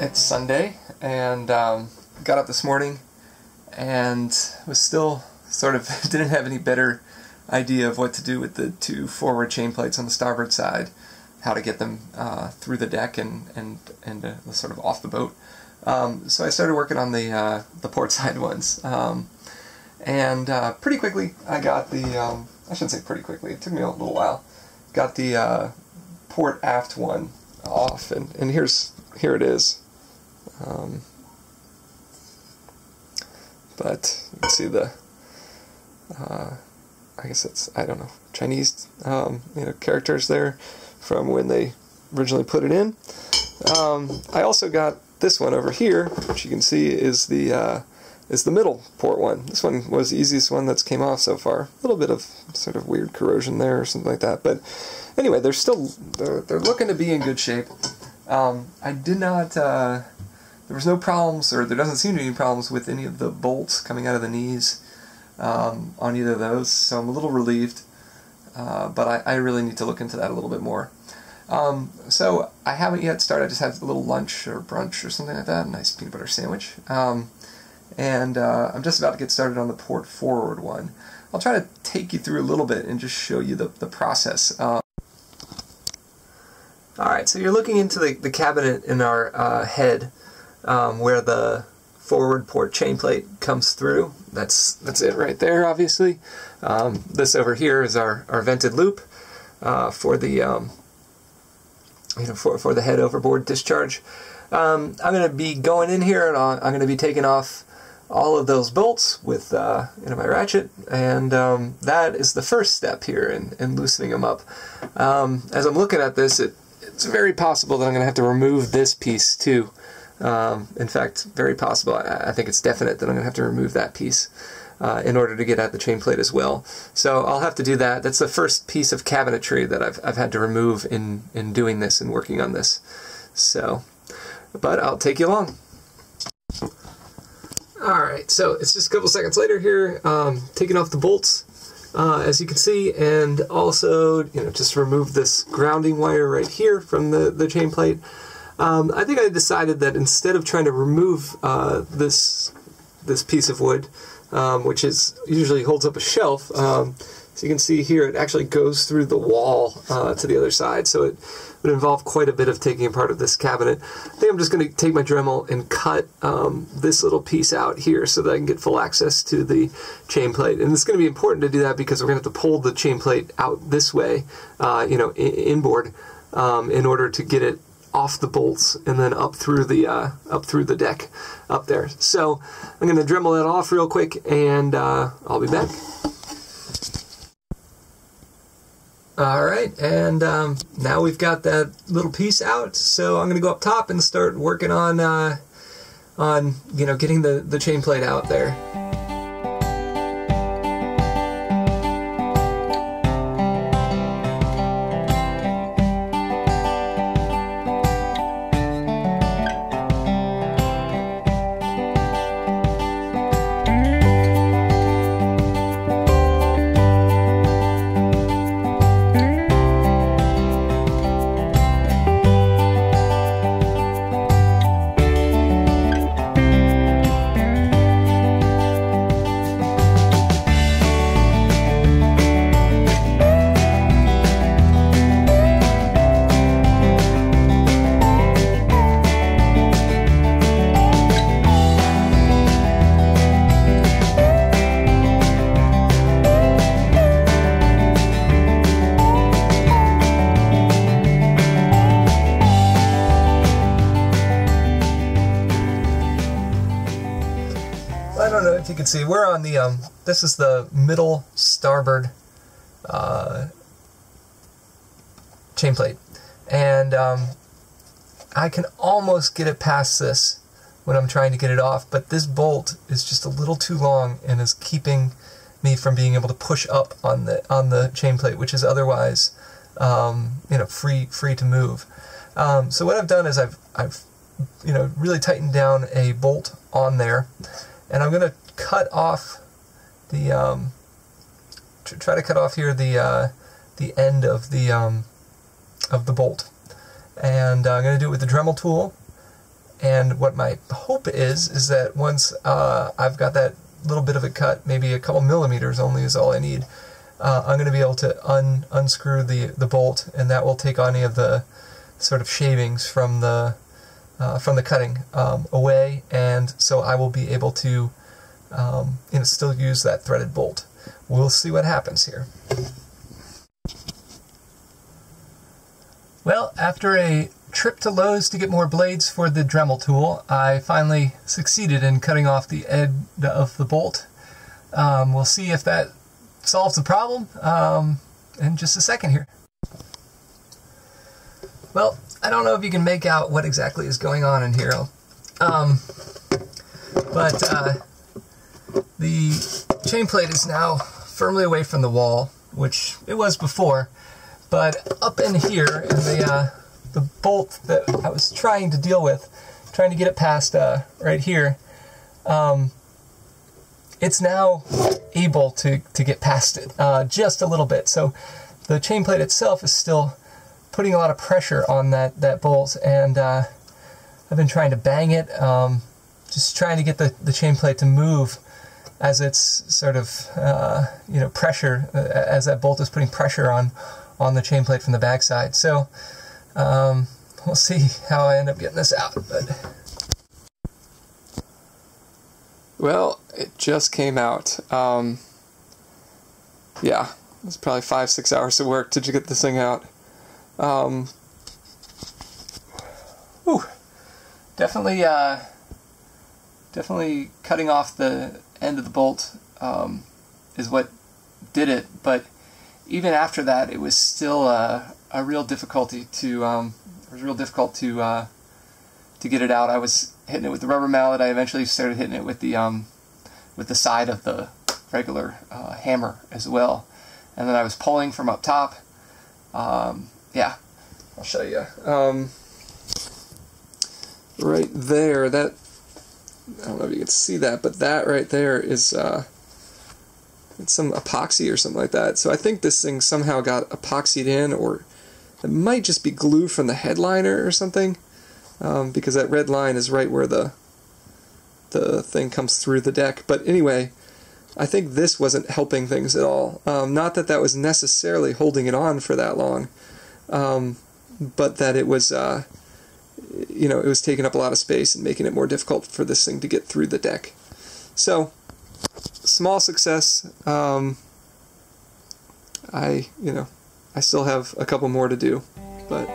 It's Sunday, and got up this morning and was still sort of didn't have any better idea of what to do with the two forward chain plates on the starboard side, how to get them through the deck and sort of off the boat. So I started working on the port side ones, and pretty quickly I got the I shouldn't say pretty quickly, it took me a little while. Got the port aft one off, and here it is. But you can see the I guess it's, I don't know, Chinese characters there from when they originally put it in. I also got this one over here, which you can see is the middle port one. This one was the easiest one that's came off so far. A little bit of sort of weird corrosion there or something like that, but anyway, they're looking to be in good shape. I did not, there was no problems, or there doesn't seem to be any problems with any of the bolts coming out of the knees on either of those, so I'm a little relieved, but I really need to look into that a little bit more. So I haven't yet started. I just had a little lunch or brunch or something like that, a nice peanut butter sandwich, and I'm just about to get started on the port forward one. I'll try to take you through a little bit and just show you the process. Alright, so you're looking into the cabinet in our head, where the forward port chain plate comes through. That's it right there, obviously. This over here is our vented loop for the for the head overboard discharge. I'm going to be going in here, and I'm going to be taking off all of those bolts with my ratchet, and that is the first step here in loosening them up. As I'm looking at this, it's very possible that I'm going to have to remove this piece too. In fact, very possible. I think it's definite that I'm going to have to remove that piece in order to get at the chain plate as well. So I'll have to do that. That's the first piece of cabinetry that I've had to remove in doing this and working on this. So, but I'll take you along. Alright, so it's just a couple seconds later here, taking off the bolts, as you can see, and also, just remove this grounding wire right here from the chain plate. I think I decided that instead of trying to remove this piece of wood, which usually holds up a shelf, so you can see here it actually goes through the wall to the other side, so it would involve quite a bit of taking apart of this cabinet. I think I'm just going to take my Dremel and cut this little piece out here so that I can get full access to the chain plate. And it's going to be important to do that because we're going to have to pull the chain plate out this way, inboard, in order to get it off the bolts and then up through the deck up there. So I'm going to Dremel that off real quick, and I'll be back. Alright, and now we've got that little piece out, so I'm going to go up top and start working on getting the chain plate out there. I don't know if you can see, we're on the, this is the middle starboard chain plate, and I can almost get it past this when I'm trying to get it off, but this bolt is just a little too long and is keeping me from being able to push up on the chain plate, which is otherwise free to move. So what I've done is I've really tightened down a bolt on there, and I'm going to cut off the try to cut off here the end of the bolt, and I'm going to do it with the Dremel tool, And what my hope is that once I've got that little bit of it cut, maybe a couple millimeters only is all I need, I'm going to be able to unscrew the bolt, and that will take any of the sort of shavings from the cutting away, and so I will be able to still use that threaded bolt. We'll see what happens here. Well, after a trip to Lowe's to get more blades for the Dremel tool, I finally succeeded in cutting off the end of the bolt. We'll see if that solves the problem in just a second here. Well, I don't know if you can make out what exactly is going on in here, but the chain plate is now firmly away from the wall, which it was before, but up in here in the bolt that I was trying to deal with, trying to get it past right here, it's now able to get past it just a little bit. So the chain plate itself is still putting a lot of pressure on that bolt, and I've been trying to bang it, just trying to get the chain plate to move as it's sort of pressure, as that bolt is putting pressure on the chain plate from the backside. So we'll see how I end up getting this out. But well, it just came out. Yeah, it was probably 5-6 hours of work to get this thing out. Definitely cutting off the end of the bolt is what did it, but even after that, it was still a real difficulty to it was real difficult to get it out. I was hitting it with the rubber mallet. I eventually started hitting it with the side of the regular hammer as well, and then I was pulling from up top. Yeah, I'll show you. Right there, that, I don't know if you can see that, but that right there is it's some epoxy or something like that. So I think this thing somehow got epoxied in, or it might just be glue from the headliner or something, because that red line is right where the thing comes through the deck. But anyway, I think this wasn't helping things at all. Not that that was necessarily holding it on for that long, but that it was, it was taking up a lot of space and making it more difficult for this thing to get through the deck. So, small success. I still have a couple more to do, but